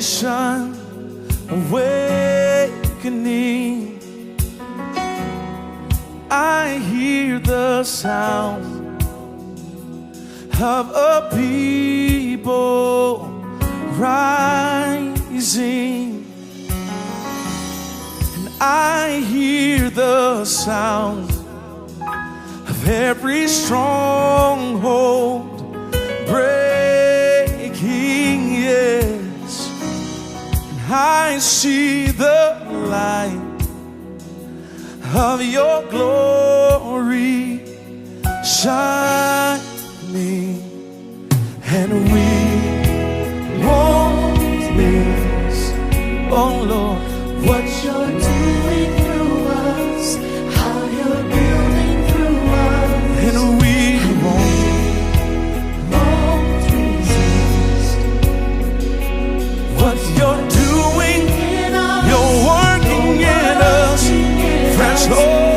nation awakening. I hear the sound of a people rising, and I hear the sound of every stronghold breaking, yes, and I see the light of your glory shining, and we won't miss, oh Lord, what you're doing through us, how you're building through us, and we won't resist what you're doing. in us. You're working in us, fresh oil.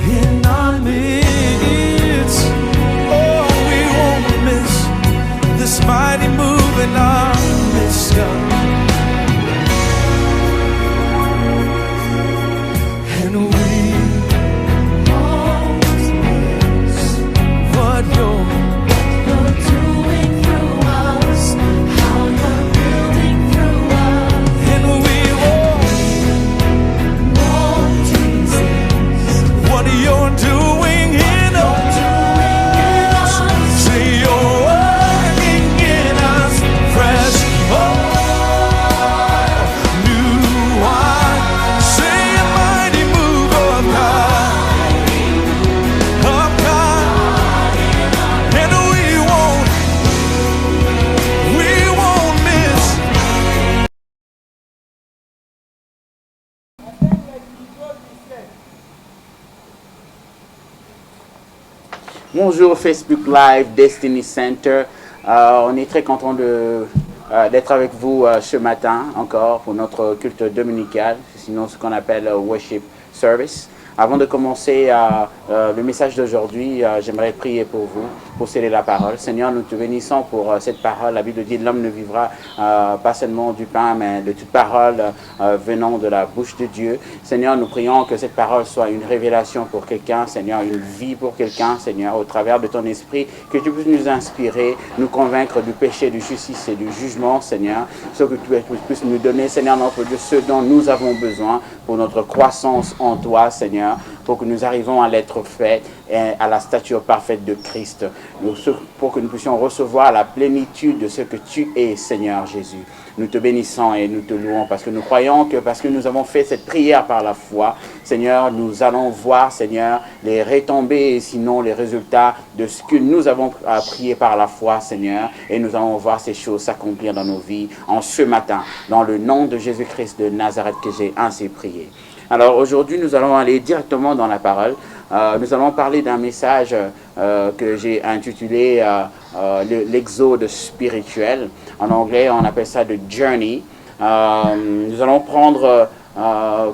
In our midst, oh, we won't miss this mighty move in our midst, God. And we won't miss what you're Doing through us, how you're building through us, and we won't resist what you're doing in us. See, you're working in us, fresh oil, new wine. See a mighty move of God, and we won't miss. Bonjour Facebook Live, Destiny Center. On est très content d'être avec vous ce matin encore pour notre culte dominical, sinon ce qu'on appelle worship service. Avant de commencer le message d'aujourd'hui, j'aimerais prier pour vous, pour sceller la parole. Seigneur, nous te bénissons pour cette parole. La Bible dit l'homme ne vivra pas seulement du pain, mais de toute parole venant de la bouche de Dieu. Seigneur, nous prions que cette parole soit une révélation pour quelqu'un, Seigneur, une vie pour quelqu'un, Seigneur, au travers de ton esprit, que tu puisses nous inspirer, nous convaincre du péché, du justice et du jugement, Seigneur, ce que tu puisses nous donner, Seigneur, notre Dieu, ce dont nous avons besoin pour notre croissance en toi, Seigneur, pour que nous arrivions à l'être fait et à la stature parfaite de Christ, pour que nous puissions recevoir la plénitude de ce que tu es, Seigneur Jésus. Nous te bénissons et nous te louons parce que nous croyons que parce que nous avons fait cette prière par la foi, Seigneur, nous allons voir, Seigneur, les retombées et sinon les résultats de ce que nous avons prié par la foi, Seigneur, et nous allons voir ces choses s'accomplir dans nos vies en ce matin, dans le nom de Jésus-Christ de Nazareth que j'ai ainsi prié. Alors aujourd'hui, nous allons aller directement dans la parole. Nous allons parler d'un message que j'ai intitulé l'exode spirituel. En anglais, on appelle ça The Journey. Nous allons prendre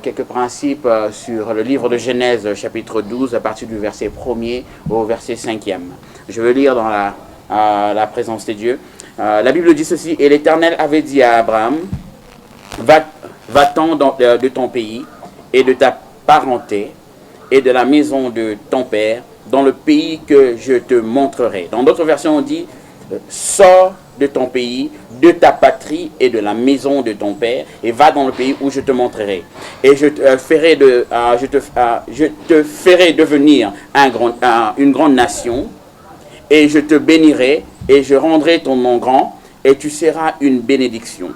quelques principes sur le livre de Genèse, chapitre 12, à partir du verset 1er au verset 5e. Je vais lire dans la présence de Dieu. La Bible dit ceci: « Et l'Éternel avait dit à Abraham, va-t'en de ton pays et de ta parenté et de la maison de ton père dans le pays que je te montrerai. » Dans d'autres versions, on dit « Sors de ton pays, de ta patrie et de la maison de ton père et va dans le pays où je te montrerai. Et je te ferai devenir une grande nation et je te bénirai et je rendrai ton nom grand et tu seras une bénédiction.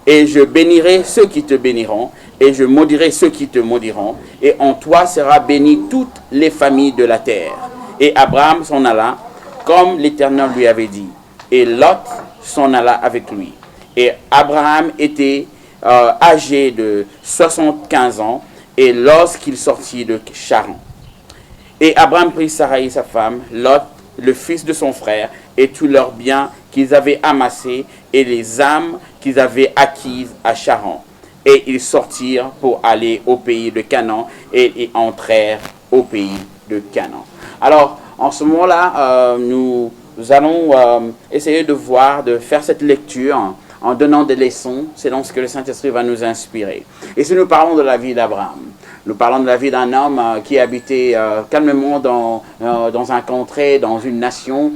Et je bénirai ceux qui te béniront, et je maudirai ceux qui te maudiront, et en toi sera bénie toutes les familles de la terre. Et Abraham s'en alla, comme l'Éternel lui avait dit. Et Lot s'en alla avec lui. Et Abraham était âgé de 75 ans, et lorsqu'il sortit de Charan. Et Abraham prit Sarai sa femme, Lot, le fils de son frère, et tous leurs biens qu'ils avaient amassés, et les âmes qu'ils avaient acquises à Charan. Et ils sortirent pour aller au pays de Canaan, et ils entrèrent au pays de Canaan. Alors, en ce moment-là, nous allons essayer de faire cette lecture en donnant des leçons, selon ce que le Saint-Esprit va nous inspirer. Et si nous parlons de la vie d'Abraham, nous parlons de la vie d'un homme qui habitait calmement dans un contrée, dans une nation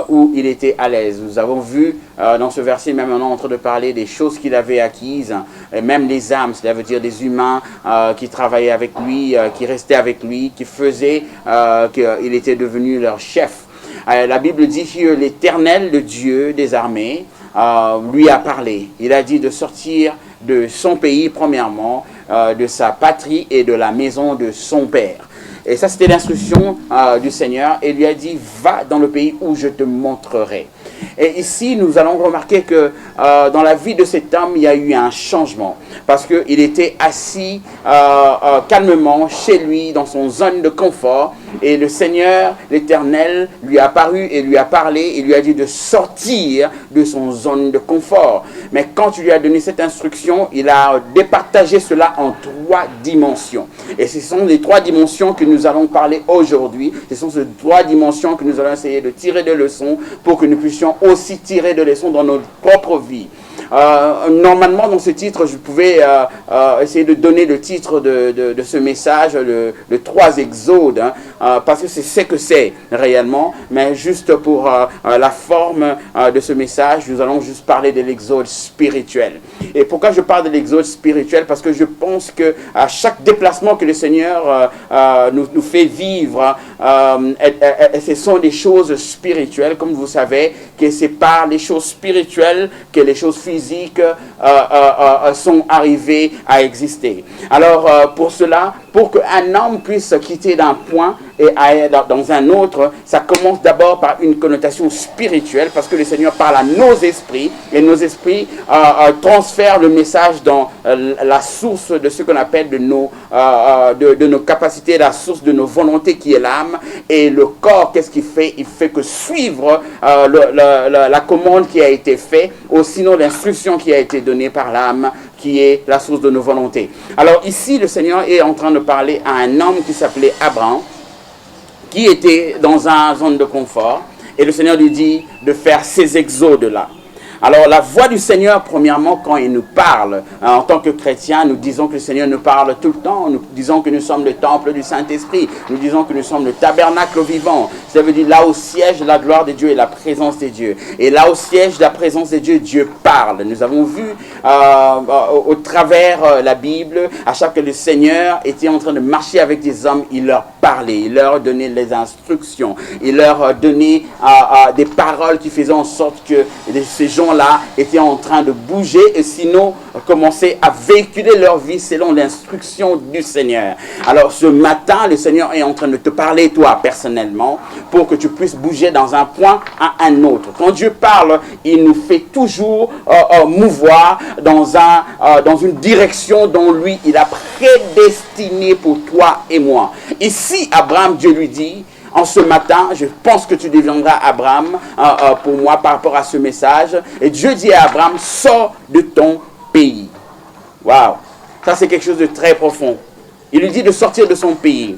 où il était à l'aise. Nous avons vu dans ce verset, même on est en train de parler des choses qu'il avait acquises, et même les âmes, cela veut dire des humains qui travaillaient avec lui, qui restaient avec lui, qui faisaient qu'il était devenu leur chef. La Bible dit que l'Éternel, le Dieu des armées, lui a parlé. Il a dit de sortir de son pays, premièrement, de sa patrie et de la maison de son père. Et ça, c'était l'instruction du Seigneur. Et il lui a dit, va dans le pays où je te montrerai. Et ici, nous allons remarquer que dans la vie de cet homme, il y a eu un changement. Parce qu'il était assis calmement chez lui, dans son zone de confort. Et le Seigneur, l'Éternel, lui a apparu et lui a parlé. Et lui a dit de sortir de son zone de confort. Mais quand tu lui as donné cette instruction, il a départagé cela en 3 dimensions. Et ce sont les 3 dimensions que nous allons parler aujourd'hui. Ce sont ces 3 dimensions que nous allons essayer de tirer des leçons pour que nous puissions aussi tirer des leçons dans notre propre vie. Normalement, dans ce titre, je pouvais essayer de donner le titre de ce message, le 3 exodes, parce que c'est ce que c'est réellement, mais juste pour la forme de ce message, nous allons juste parler de l'exode spirituel. Et pourquoi je parle de l'exode spirituel? Parce que je pense que à chaque déplacement que le Seigneur nous fait vivre, ce sont des choses spirituelles, comme vous savez, que c'est par les choses spirituelles que les choses physiques sont arrivées à exister. Alors, pour cela, pour qu'un homme puisse quitter d'un point et aller dans un autre, ça commence d'abord par une connotation spirituelle, parce que le Seigneur parle à nos esprits, et nos esprits transfèrent le message dans la source de ce qu'on appelle de nos capacités, la source de nos volontés qui est l'âme, et le corps, qu'est-ce qu'il fait? Il fait que suivre la commande qui a été faite, ou sinon l'instruction qui a été donnée par l'âme, qui est la source de nos volontés. Alors ici, le Seigneur est en train de parler à un homme qui s'appelait Abraham, qui était dans une zone de confort, et le Seigneur lui dit de faire ces exodes-là. Alors la voix du Seigneur, premièrement, quand il nous parle, en tant que chrétiens, nous disons que le Seigneur nous parle tout le temps, nous disons que nous sommes le temple du Saint-Esprit, nous disons que nous sommes le tabernacle vivant. Ça veut dire là où siège la gloire de Dieu et la présence de Dieu. Et là où siège la présence de Dieu, Dieu parle. Nous avons vu au travers la Bible, à chaque fois que le Seigneur était en train de marcher avec des hommes, il leur parlait, il leur donnait les instructions, il leur donnait des paroles qui faisaient en sorte que ces gens-là étaient en train de bouger et sinon commençaient à véhiculer leur vie selon l'instruction du Seigneur. Alors ce matin, le Seigneur est en train de te parler toi personnellement pour que tu puisses bouger dans un point à un autre. Quand Dieu parle, il nous fait toujours mouvoir dans une direction dont lui, il a prédestiné pour toi et moi. Ici, Abraham, Dieu lui dit, en ce matin, je pense que tu deviendras Abraham pour moi par rapport à ce message. Et Dieu dit à Abraham, sors de ton pays. Waouh, ça c'est quelque chose de très profond. Il lui dit de sortir de son pays.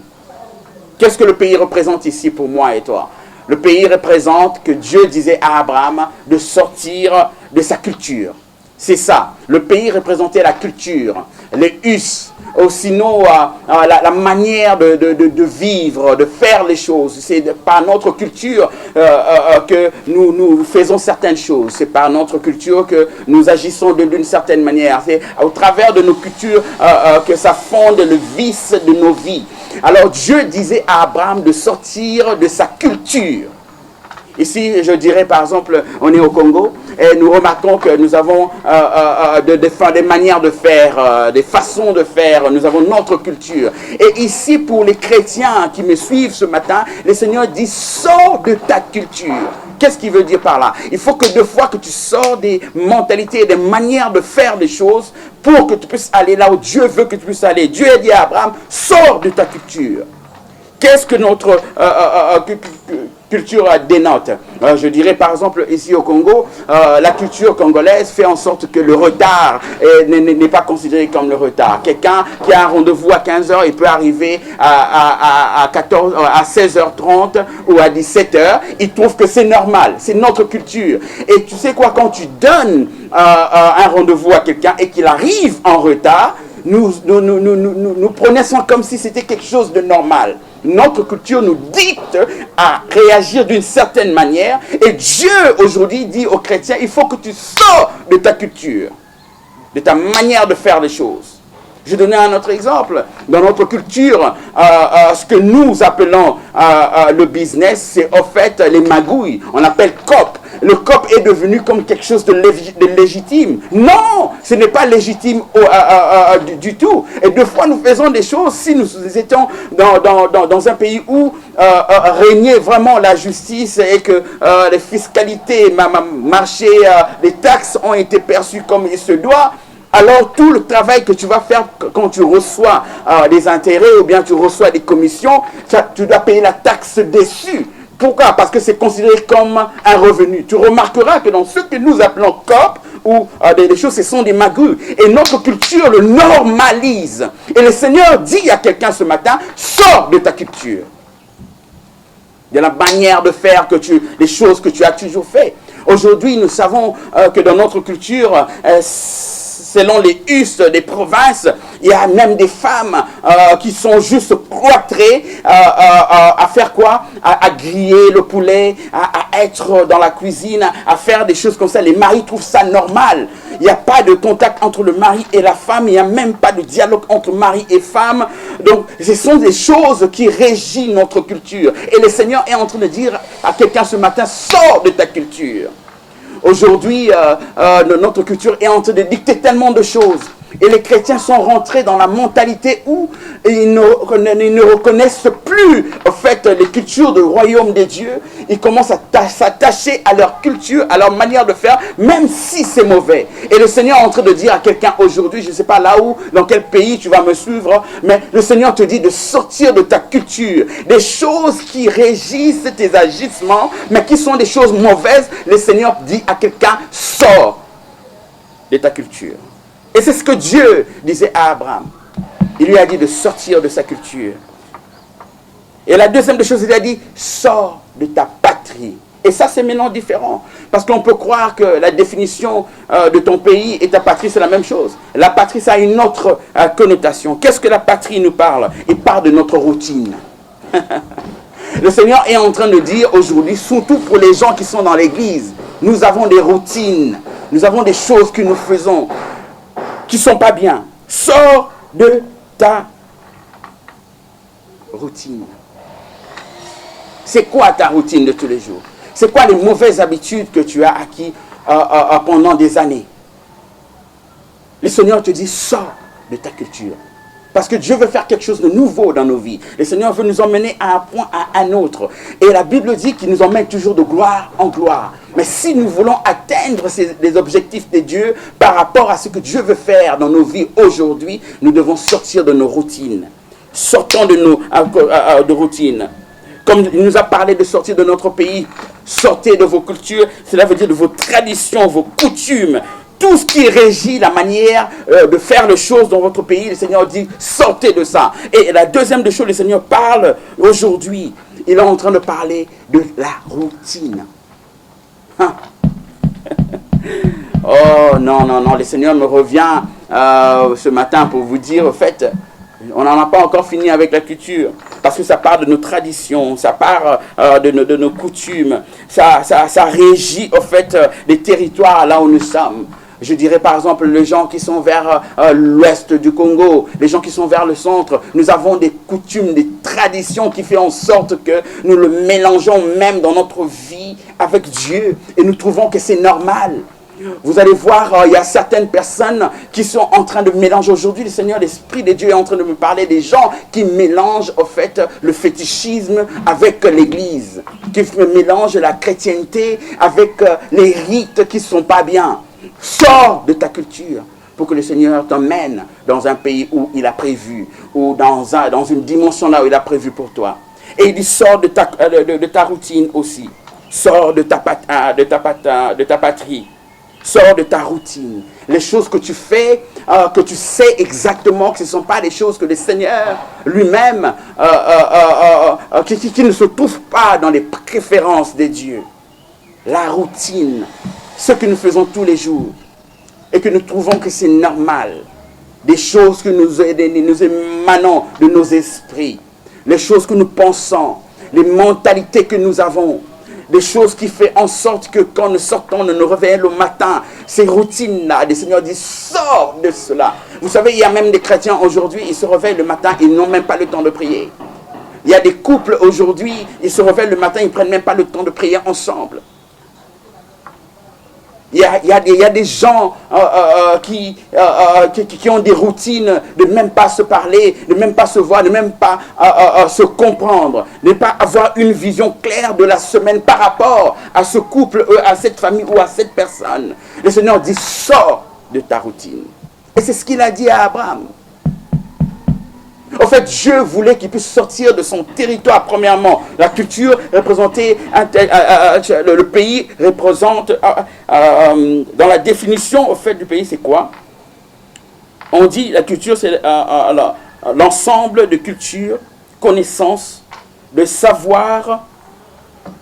Qu'est-ce que le pays représente ici pour moi et toi? Le pays représente que Dieu disait à Abraham de sortir de sa culture. C'est ça. Le pays représentait la culture, les us, ou sinon la manière de vivre, de faire les choses. C'est par notre culture que nous faisons certaines choses. C'est par notre culture que nous agissons d'une certaine manière. C'est au travers de nos cultures que ça fonde le vice de nos vies. Alors Dieu disait à Abraham de sortir de sa culture. Ici, je dirais par exemple, on est au Congo et nous remarquons que nous avons des manières de faire, des façons de faire, nous avons notre culture. Et ici, pour les chrétiens qui me suivent ce matin, le Seigneur dit, sors de ta culture. Qu'est-ce qu'il veut dire par là? Il faut que 2 fois que tu sors des mentalités, des manières de faire des choses pour que tu puisses aller là où Dieu veut que tu puisses aller. Dieu a dit à Abraham, sors de ta culture. Qu'est-ce que notre culture dénote? Je dirais par exemple ici au Congo, la culture congolaise fait en sorte que le retard n'est pas considéré comme le retard. Quelqu'un qui a un rendez-vous à 15h, il peut arriver à 16h30 ou à 17h. Il trouve que c'est normal, c'est notre culture. Et tu sais quoi, quand tu donnes un rendez-vous à quelqu'un et qu'il arrive en retard, nous prenons ça comme si c'était quelque chose de normal. Notre culture nous dicte à réagir d'une certaine manière. Et Dieu, aujourd'hui, dit aux chrétiens, il faut que tu sors de ta culture, de ta manière de faire les choses. Je vais donner un autre exemple. Dans notre culture, ce que nous appelons le business, c'est au fait les magouilles. On appelle COP. Le COP est devenu comme quelque chose de légitime. Non, ce n'est pas légitime du tout. Et deux fois, nous faisons des choses, si nous étions dans un pays où régnait vraiment la justice et que les fiscalités marchaient, les taxes ont été perçues comme il se doit. Alors tout le travail que tu vas faire quand tu reçois des intérêts ou bien tu reçois des commissions, tu dois payer la taxe dessus. Pourquoi? Parce que c'est considéré comme un revenu. Tu remarqueras que dans ce que nous appelons COP, ou des choses, ce sont des magouilles. Et notre culture le normalise. Et le Seigneur dit à quelqu'un ce matin, sors de ta culture. De la manière de faire les choses que tu as toujours fait. Aujourd'hui, nous savons que dans notre culture, selon les us des provinces, il y a même des femmes qui sont juste cloîtrées à faire quoi? À griller le poulet, à être dans la cuisine, à faire des choses comme ça. Les maris trouvent ça normal. Il n'y a pas de contact entre le mari et la femme. Il n'y a même pas de dialogue entre mari et femme. Donc, ce sont des choses qui régissent notre culture. Et le Seigneur est en train de dire à quelqu'un ce matin, sors de ta culture. Aujourd'hui, notre culture est en train de dicter tellement de choses. Et les chrétiens sont rentrés dans la mentalité où ils ne reconnaissent plus, en fait, les cultures du royaume des dieux. Ils commencent à s'attacher à leur culture, à leur manière de faire, même si c'est mauvais. Et le Seigneur est en train de dire à quelqu'un aujourd'hui, je ne sais pas là où, dans quel pays tu vas me suivre, mais le Seigneur te dit de sortir de ta culture. Des choses qui régissent tes agissements, mais qui sont des choses mauvaises. Le Seigneur dit à quelqu'un, sors de ta culture. Et c'est ce que Dieu disait à Abraham. Il lui a dit de sortir de sa culture. Et la deuxième des choses, il a dit, sors de ta patrie. Et ça, c'est maintenant différent. Parce qu'on peut croire que la définition de ton pays et ta patrie, c'est la même chose. La patrie, ça a une autre connotation. Qu'est-ce que la patrie nous parle? Il parle de notre routine. Le Seigneur est en train de dire aujourd'hui, surtout pour les gens qui sont dans l'église, nous avons des routines. Nous avons des choses que nous faisons qui ne sont pas bien. Sors de ta routine. C'est quoi ta routine de tous les jours? C'est quoi les mauvaises habitudes que tu as acquis pendant des années? Le Seigneur te dit, sors de ta culture. Parce que Dieu veut faire quelque chose de nouveau dans nos vies. Le Seigneur veut nous emmener à un point à un autre. Et la Bible dit qu'il nous emmène toujours de gloire en gloire. Mais si nous voulons atteindre les objectifs de Dieu par rapport à ce que Dieu veut faire dans nos vies aujourd'hui, nous devons sortir de nos routines. Sortons de nos routines. Comme il nous a parlé de sortir de notre pays, sortez de vos cultures, cela veut dire de vos traditions, vos coutumes. Tout ce qui régit la manière de faire les choses dans votre pays, le Seigneur dit, sortez de ça. Et la deuxième des choses, le Seigneur parle aujourd'hui, il est en train de parler de la routine. Hein? Oh non, non, non, le Seigneur me revient ce matin pour vous dire, en fait, on n'en a pas encore fini avec la culture. Parce que ça parle de nos traditions, ça parle de nos coutumes, ça régit, en fait, les territoires là où nous sommes. Je dirais par exemple les gens qui sont vers l'ouest du Congo, les gens qui sont vers le centre. Nous avons des coutumes, des traditions qui font en sorte que nous le mélangeons même dans notre vie avec Dieu. Et nous trouvons que c'est normal. Vous allez voir, il y a certaines personnes qui sont en train de mélanger aujourd'hui. Le Seigneur, l'Esprit de Dieu est en train de me parler des gens qui mélangent en fait le fétichisme avec l'Église, qui mélangent la chrétienté avec les rites qui ne sont pas bien. Sors de ta culture pour que le Seigneur t'emmène dans un pays où il a prévu, ou dans une dimension là où il a prévu pour toi. Et il dit, sors de ta routine aussi. Sors de ta patrie. Sors de ta routine. Les choses que tu fais, que tu sais exactement que ce ne sont pas des choses que le Seigneur lui-même, qui ne se trouvent pas dans les préférences de Dieu. La routine, ce que nous faisons tous les jours et que nous trouvons que c'est normal. Des choses que nous émanons de nos esprits, les choses que nous pensons, les mentalités que nous avons. Des choses qui font en sorte que quand nous sortons, nous nous réveillons le matin, ces routines-là, le Seigneur dit, sors de cela. Vous savez, il y a même des chrétiens aujourd'hui, ils se réveillent le matin, ils n'ont même pas le temps de prier. Il y a des couples aujourd'hui, ils se réveillent le matin, ils ne prennent même pas le temps de prier ensemble. Il y a des gens qui ont des routines de même pas se parler, de même pas se voir, de même pas se comprendre, de ne pas avoir une vision claire de la semaine par rapport à ce couple, à cette famille ou à cette personne. Le Seigneur dit, sors de ta routine. Et c'est ce qu'il a dit à Abraham. En fait, Dieu voulait qu'il puisse sortir de son territoire. Premièrement, la culture représentait, le pays représente, dans la définition au fait du pays, c'est quoi? On dit la culture, c'est l'ensemble de cultures, connaissances, de savoirs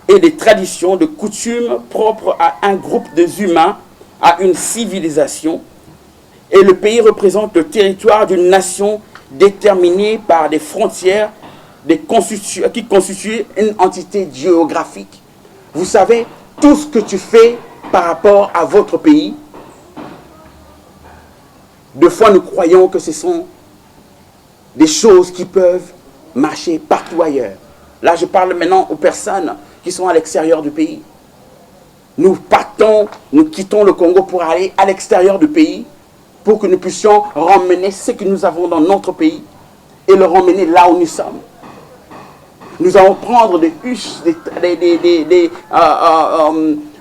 et des traditions, de coutumes propres à un groupe d'humains, à une civilisation. Et le pays représente le territoire d'une nation déterminée par des frontières qui constituent une entité géographique. Vous savez, tout ce que tu fais par rapport à votre pays, des fois nous croyons que ce sont des choses qui peuvent marcher partout ailleurs. Là, je parle maintenant aux personnes qui sont à l'extérieur du pays. Nous quittons le Congo pour aller à l'extérieur du pays, pour que nous puissions ramener ce que nous avons dans notre pays et le ramener là où nous sommes. Nous allons prendre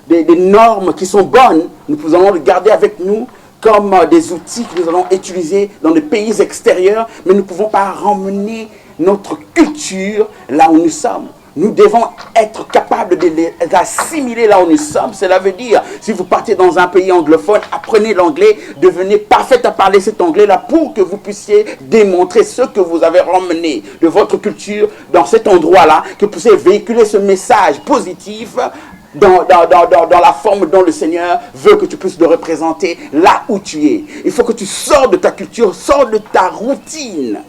des normes qui sont bonnes, nous allons les garder avec nous comme des outils que nous allons utiliser dans des pays extérieurs, mais nous ne pouvons pas ramener notre culture là où nous sommes. Nous devons être capables de les assimiler là où nous sommes. Cela veut dire, si vous partez dans un pays anglophone, apprenez l'anglais, devenez parfait à parler cet anglais-là pour que vous puissiez démontrer ce que vous avez ramené de votre culture dans cet endroit-là, que vous puissiez véhiculer ce message positif dans la forme dont le Seigneur veut que tu puisses le représenter là où tu es. Il faut que tu sors de ta culture, sors de ta routine.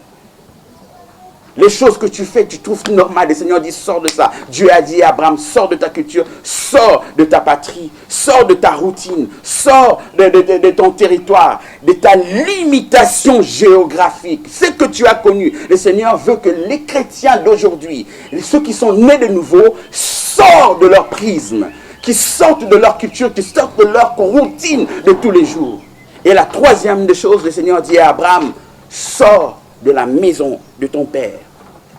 Les choses que tu fais, tu trouves normales. Le Seigneur dit, sors de ça. Dieu a dit à Abraham, sors de ta culture, sors de ta patrie, sors de ta routine, sors de ton territoire, de ta limitation géographique. Ce que tu as connu, le Seigneur veut que les chrétiens d'aujourd'hui, ceux qui sont nés de nouveau, sortent de leur prisme, qui sortent de leur culture, qui sortent de leur routine de tous les jours. Et la troisième des choses, le Seigneur dit à Abraham, sors de la maison de ton père.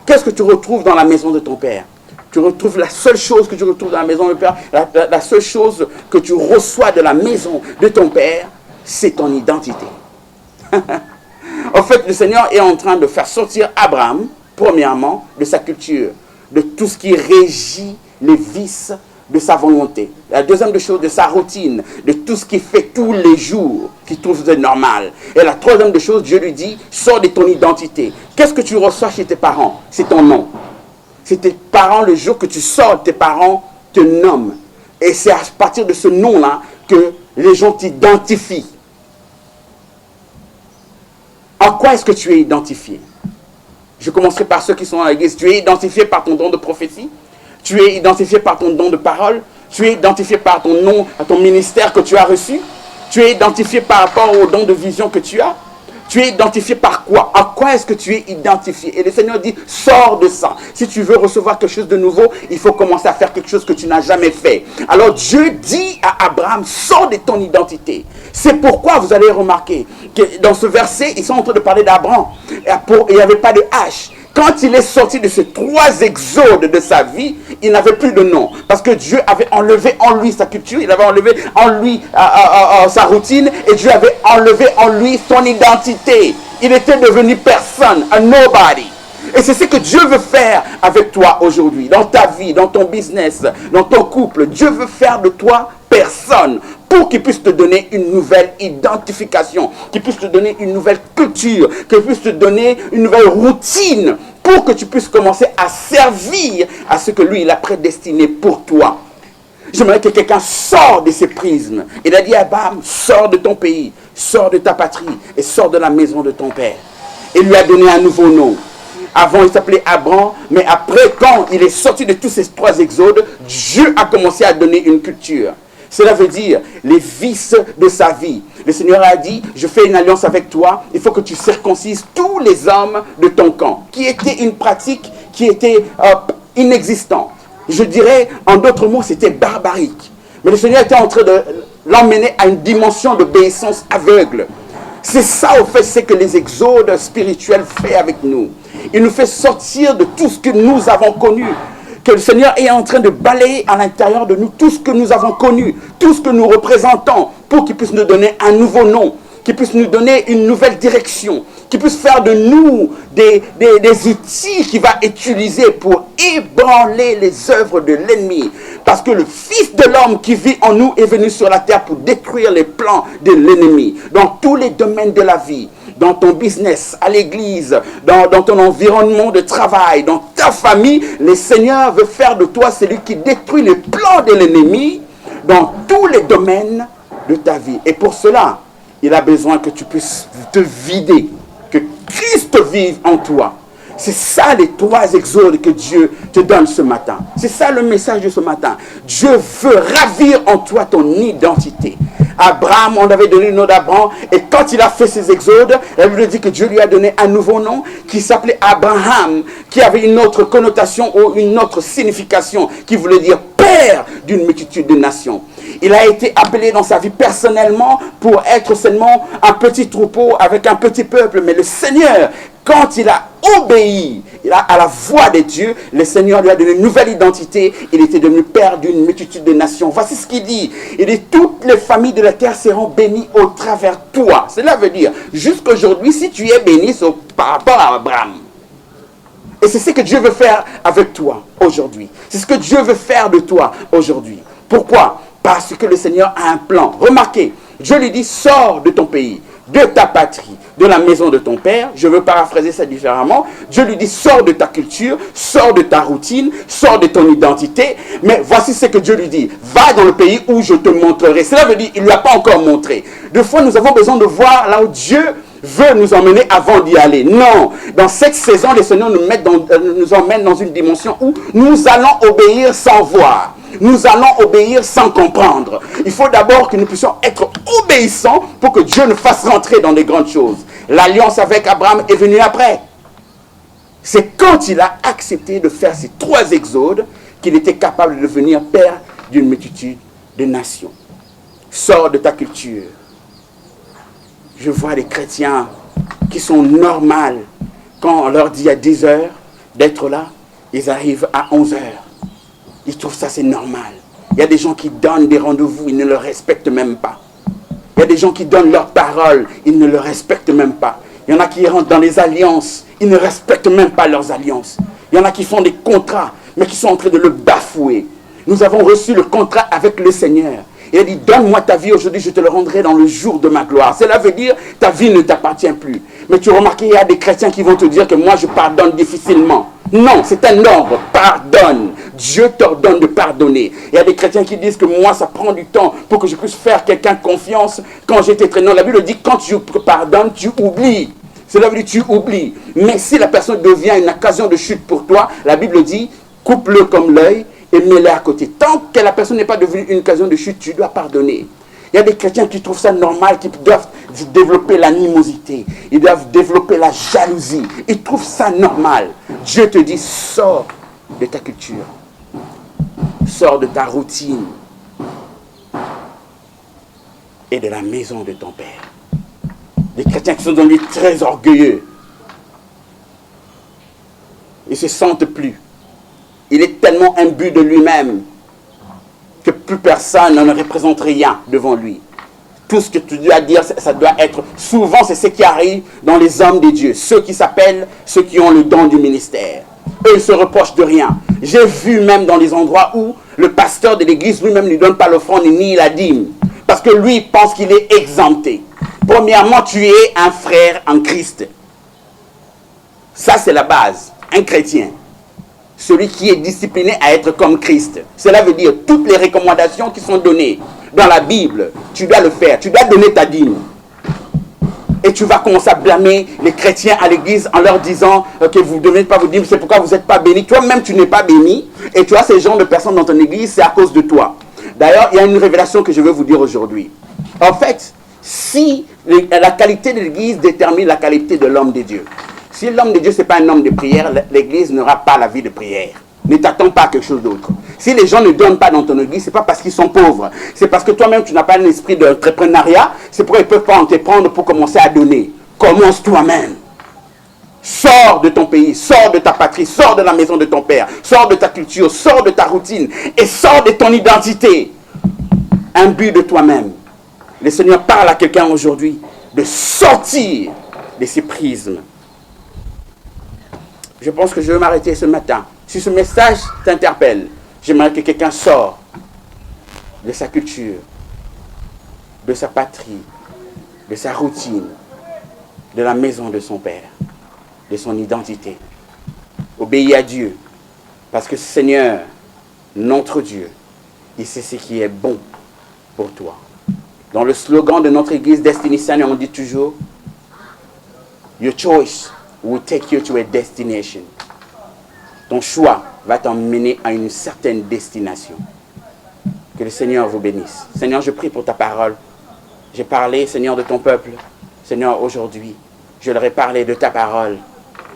Qu'est-ce que tu retrouves dans la maison de ton père? Tu retrouves la seule chose que tu retrouves dans la maison de ton père, la seule chose que tu reçois de la maison de ton père, c'est ton identité. En fait, le Seigneur est en train de faire sortir Abraham, premièrement, de sa culture, de tout ce qui régit les vices de sa volonté. La deuxième des choses, de sa routine, de tout ce qu'il fait tous les jours, qu'il trouve normal. Et la troisième des choses, Dieu lui dit, sors de ton identité. Qu'est-ce que tu reçois chez tes parents? C'est ton nom. C'est tes parents, le jour que tu sors, tes parents te nomment. Et c'est à partir de ce nom-là que les gens t'identifient. En quoi est-ce que tu es identifié? Je commencerai par ceux qui sont à l'église. Tu es identifié par ton don de prophétie. Tu es identifié par ton don de parole. Tu es identifié par ton nom, ton ministère que tu as reçu. Tu es identifié par rapport au don de vision que tu as. Tu es identifié par quoi? En quoi est-ce que tu es identifié? Et le Seigneur dit, sors de ça. Si tu veux recevoir quelque chose de nouveau, il faut commencer à faire quelque chose que tu n'as jamais fait. Alors Dieu dit à Abraham, sors de ton identité. C'est pourquoi vous allez remarquer que dans ce verset, ils sont en train de parler d'Abraham. Il n'y avait pas de H. Quand il est sorti de ces 3 exodes de sa vie, il n'avait plus de nom. Parce que Dieu avait enlevé en lui sa culture, il avait enlevé en lui sa routine, et Dieu avait enlevé en lui son identité. Il était devenu personne, un nobody. Et c'est ce que Dieu veut faire avec toi aujourd'hui, dans ta vie, dans ton business, dans ton couple. Dieu veut faire de toi personne pour qu'il puisse te donner une nouvelle identification, qu'il puisse te donner une nouvelle culture, qu'il puisse te donner une nouvelle routine pour que tu puisses commencer à servir à ce que lui, il a prédestiné pour toi. J'aimerais que quelqu'un sorte de ces prismes. Il a dit à Abraham, sors de ton pays, sors de ta patrie et sors de la maison de ton père. Il lui a donné un nouveau nom. Avant, il s'appelait Abraham, mais après, quand il est sorti de tous ces 3 exodes, Dieu a commencé à donner une culture. Cela veut dire les vices de sa vie. Le Seigneur a dit, je fais une alliance avec toi, il faut que tu circoncises tous les hommes de ton camp, qui était une pratique qui était inexistante. Je dirais, en d'autres mots, c'était barbarique. Mais le Seigneur était en train de l'emmener à une dimension d'obéissance aveugle. C'est ça, au fait, c'est que les exodes spirituels font avec nous. Il nous fait sortir de tout ce que nous avons connu. Que le Seigneur est en train de balayer à l'intérieur de nous tout ce que nous avons connu, tout ce que nous représentons, pour qu'il puisse nous donner un nouveau nom, qu'il puisse nous donner une nouvelle direction, qu'il puisse faire de nous des outils qu'il va utiliser pour ébranler les œuvres de l'ennemi. Parce que le Fils de l'homme qui vit en nous est venu sur la terre pour détruire les plans de l'ennemi dans tous les domaines de la vie. Dans ton business, à l'église, dans ton environnement de travail, dans ta famille, le Seigneur veut faire de toi celui qui détruit les plans de l'ennemi dans tous les domaines de ta vie. Et pour cela, il a besoin que tu puisses te vider, que Christ vive en toi. C'est ça les 3 exodes que Dieu te donne ce matin. C'est ça le message de ce matin. Dieu veut ravir en toi ton identité. Abraham, on avait donné le nom d'Abraham, et quand il a fait ses exodes, la Bible dit que Dieu lui a donné un nouveau nom qui s'appelait Abraham, qui avait une autre connotation ou une autre signification, qui voulait dire père d'une multitude de nations. Il a été appelé dans sa vie personnellement pour être seulement un petit troupeau avec un petit peuple, mais le Seigneur, quand il a obéi à la voix de Dieu, le Seigneur lui a donné une nouvelle identité. Il était devenu père d'une multitude de nations. Voici ce qu'il dit. Il dit, toutes les familles de la terre seront bénies au travers de toi. Cela veut dire, jusqu'aujourd'hui, si tu es béni, c'est par rapport à Abraham. Et c'est ce que Dieu veut faire avec toi aujourd'hui. C'est ce que Dieu veut faire de toi aujourd'hui. Pourquoi? Parce que le Seigneur a un plan. Remarquez, Dieu lui dit, sors de ton pays, de ta patrie, de la maison de ton père. Je veux paraphraser ça différemment. Dieu lui dit, sors de ta culture, sors de ta routine, sors de ton identité. Mais voici ce que Dieu lui dit. Va dans le pays où je te montrerai. Cela veut dire, il ne lui a pas encore montré. Des fois, nous avons besoin de voir là où Dieu veut nous emmener avant d'y aller. Non. Dans cette saison, le Seigneur nous emmène dans une dimension où nous allons obéir sans voir. Nous allons obéir sans comprendre. Il faut d'abord que nous puissions être obéissants pour que Dieu nous fasse rentrer dans des grandes choses. L'alliance avec Abraham est venue après. C'est quand il a accepté de faire ces 3 exodes qu'il était capable de devenir père d'une multitude de nations. Sors de ta culture. Je vois des chrétiens qui sont normaux. Quand on leur dit à 10 heures d'être là, ils arrivent à 11 heures. Ils trouvent ça c'est normal. Il y a des gens qui donnent des rendez-vous, ils ne le respectent même pas. Il y a des gens qui donnent leurs paroles, ils ne le respectent même pas. Il y en a qui rentrent dans les alliances, ils ne respectent même pas leurs alliances. Il y en a qui font des contrats, mais qui sont en train de le bafouer. Nous avons reçu le contrat avec le Seigneur. Il a dit, donne-moi ta vie aujourd'hui, je te le rendrai dans le jour de ma gloire. Cela veut dire, ta vie ne t'appartient plus. Mais tu remarques, il y a des chrétiens qui vont te dire que moi je pardonne difficilement. Non, c'est un ordre, pardonne. Dieu t'ordonne de pardonner. Il y a des chrétiens qui disent que moi ça prend du temps pour que je puisse faire quelqu'un confiance quand j'étais très non. La Bible dit, quand tu pardonnes, tu oublies. Cela veut dire tu oublies. Mais si la personne devient une occasion de chute pour toi, la Bible dit, coupe-le comme l'œil et mets-le à côté. Tant que la personne n'est pas devenue une occasion de chute, tu dois pardonner. Il y a des chrétiens qui trouvent ça normal, qui doivent développer l'animosité. Ils doivent développer la jalousie. Ils trouvent ça normal. Dieu te dit, sors de ta culture. Sors de ta routine. Et de la maison de ton père. Des chrétiens qui sont devenus très orgueilleux. Ils ne se sentent plus. Il est tellement imbu de lui-même que plus personne ne représente rien devant lui. Tout ce que tu dois dire, ça doit être... Souvent, c'est ce qui arrive dans les hommes de Dieu. Ceux qui s'appellent, ceux qui ont le don du ministère. Eux, ils ne se reprochent de rien. J'ai vu même dans les endroits où le pasteur de l'église lui-même ne donne pas l'offrande ni la dîme. Parce que lui, il pense qu'il est exempté. Premièrement, tu es un frère en Christ. Ça, c'est la base. Un chrétien. Celui qui est discipliné à être comme Christ. Cela veut dire toutes les recommandations qui sont données dans la Bible, tu dois le faire. Tu dois donner ta dîme. Et tu vas commencer à blâmer les chrétiens à l'église en leur disant que vous ne devez pas vous dire c'est pourquoi vous n'êtes pas bénis. Toi-même, tu n'es pas béni. Et tu as ces genres de personnes dans ton église, c'est à cause de toi. D'ailleurs, il y a une révélation que je veux vous dire aujourd'hui. En fait, si la qualité de l'église détermine la qualité de l'homme de Dieu. Si l'homme de Dieu, ce n'est pas un homme de prière, l'église n'aura pas la vie de prière. Ne t'attends pas à quelque chose d'autre. Si les gens ne donnent pas dans ton église, ce n'est pas parce qu'ils sont pauvres. C'est parce que toi-même, tu n'as pas un esprit d'entrepreneuriat. C'est pourquoi ils ne peuvent pas en te prendre pour commencer à donner. Commence toi-même. Sors de ton pays, sors de ta patrie, sors de la maison de ton père, sors de ta culture, sors de ta routine et sors de ton identité. Imbu de toi-même. Le Seigneur parle à quelqu'un aujourd'hui de sortir de ces prismes. Je pense que je vais m'arrêter ce matin. Si ce message t'interpelle, j'aimerais que quelqu'un sorte de sa culture, de sa patrie, de sa routine, de la maison de son père, de son identité. Obéis à Dieu, parce que Seigneur, notre Dieu, il sait ce qui est bon pour toi. Dans le slogan de notre église Destiny Center, on dit toujours « Your choice will take you to a destination ». Ton choix va t'emmener à une certaine destination. Que le Seigneur vous bénisse. Seigneur, je prie pour ta parole. J'ai parlé, Seigneur, de ton peuple. Seigneur, aujourd'hui, je leur ai parlé de ta parole.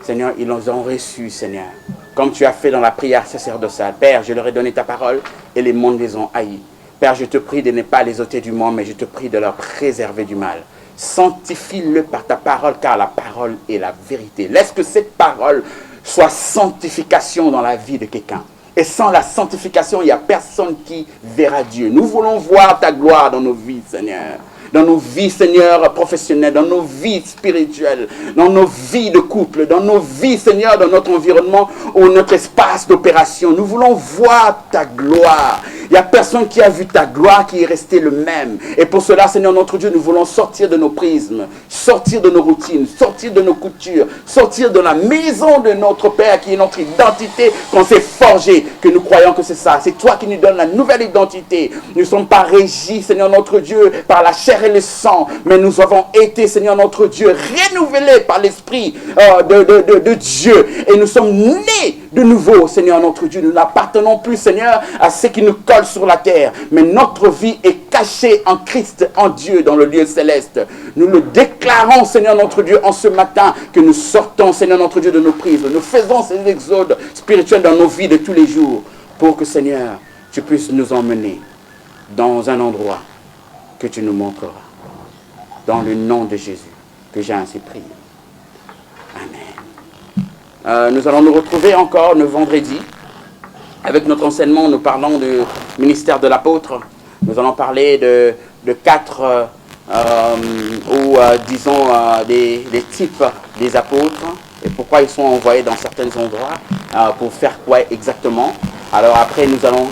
Seigneur, ils l'ont reçu, Seigneur. Comme tu as fait dans la prière sacerdotale. Père, je leur ai donné ta parole et les mondes les ont haïs. Père, je te prie de ne pas les ôter du monde, mais je te prie de leur préserver du mal. Sanctifie-le par ta parole, car la parole est la vérité. Laisse que cette parole soit sanctification dans la vie de quelqu'un. Et sans la sanctification, il n'y a personne qui verra Dieu. Nous voulons voir ta gloire dans nos vies, Seigneur. Dans nos vies, Seigneur, professionnelles, dans nos vies spirituelles, dans nos vies de couple, dans nos vies, Seigneur, dans notre environnement ou notre espace d'opération. Nous voulons voir ta gloire. Il n'y a personne qui a vu ta gloire qui est resté le même. Et pour cela, Seigneur, notre Dieu, nous voulons sortir de nos prismes, sortir de nos routines, sortir de nos coutures, sortir de la maison de notre Père qui est notre identité qu'on s'est forgée, que nous croyons que c'est ça. C'est toi qui nous donnes la nouvelle identité. Nous ne sommes pas régis, Seigneur, notre Dieu, par la chair et le sang, mais nous avons été, Seigneur, notre Dieu, renouvelés par l'Esprit de Dieu. Et nous sommes nés de nouveau, Seigneur, notre Dieu. Nous n'appartenons plus, Seigneur, à ce qui nous colle sur la terre, mais notre vie est cachée en Christ, en Dieu, dans le lieu céleste. Nous le déclarons, Seigneur, notre Dieu, en ce matin, que nous sortons, Seigneur, notre Dieu, de nos prises. Nous faisons ces exodes spirituels dans nos vies de tous les jours, pour que, Seigneur, tu puisses nous emmener dans un endroit que tu nous montreras. Dans le nom de Jésus, que j'ai ainsi prié. Amen. Nous allons nous retrouver encore le vendredi. Avec notre enseignement, nous parlons du ministère de l'apôtre. Nous allons parler de quatre, disons, des types des apôtres et pourquoi ils sont envoyés dans certains endroits, pour faire quoi exactement. Alors après, nous allons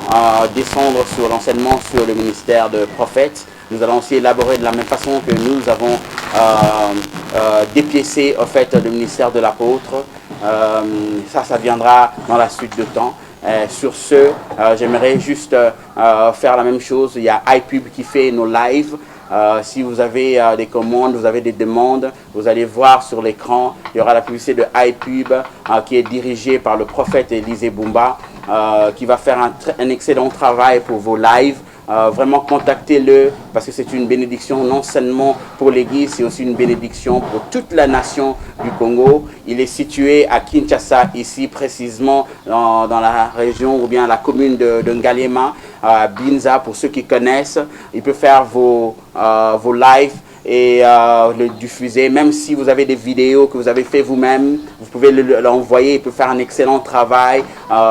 descendre sur l'enseignement sur le ministère de prophète. Nous allons aussi élaborer de la même façon que nous avons dépiécé en fait le ministère de l'apôtre. Ça viendra dans la suite de temps. Sur ce, j'aimerais juste faire la même chose. Il y a iPub qui fait nos lives. Si vous avez des commandes, vous avez des demandes, vous allez voir sur l'écran, il y aura la publicité de iPub qui est dirigée par le prophète Élisée Bumba, qui va faire un excellent travail pour vos lives. Vraiment contactez-le parce que c'est une bénédiction non seulement pour l'église, c'est aussi une bénédiction pour toute la nation du Congo. Il est situé à Kinshasa, ici précisément dans la région ou bien la commune de Ngaliema, à Binza pour ceux qui connaissent. Il peut faire vos lives et le diffuser, même si vous avez des vidéos que vous avez fait vous-même, vous pouvez l'envoyer. Il peut faire un excellent travail,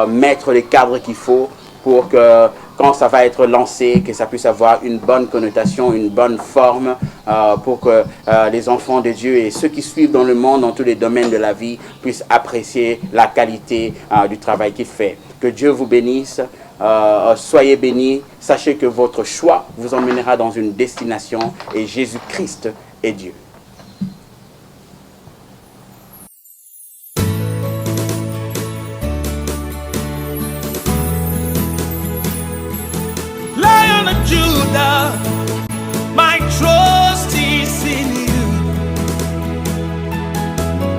mettre les cadres qu'il faut pour que quand ça va être lancé, que ça puisse avoir une bonne connotation, une bonne forme pour que les enfants de Dieu et ceux qui suivent dans le monde, dans tous les domaines de la vie, puissent apprécier la qualité du travail qu'il fait. Que Dieu vous bénisse. Soyez bénis. Sachez que votre choix vous emmènera dans une destination et Jésus-Christ est Dieu. Lion of Judah, my trust is in you.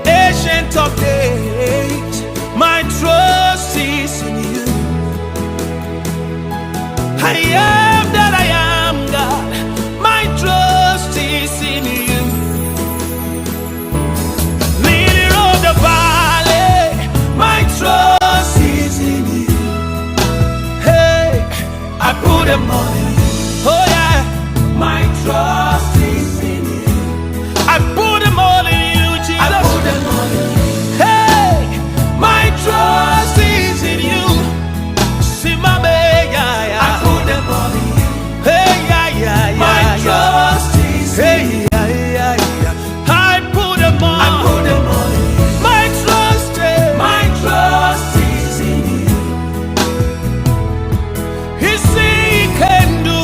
Ancient of days, my trust is in you. I am that I am, God, my trust is in you. Leader of the valley, my trust is in you. Hey, I put them all in you. Oh yeah, my trust is in you. I put them all in you, Jesus. I put them all in you. Hey, my trust is in you. See my baby, yeah. I put them all in you. Hey, yeah, yeah, yeah. My trust is in you. Hey, yeah, yeah, yeah. I put them all. I put them all in you. My trust is in you. He say he can do.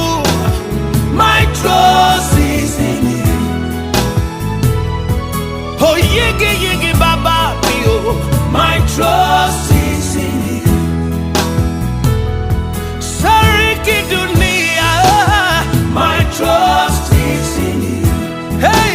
My trust is in you. Oh, yigi yigi baba yo. My trust is in you. Sariki dunia. My trust is in you. Hey.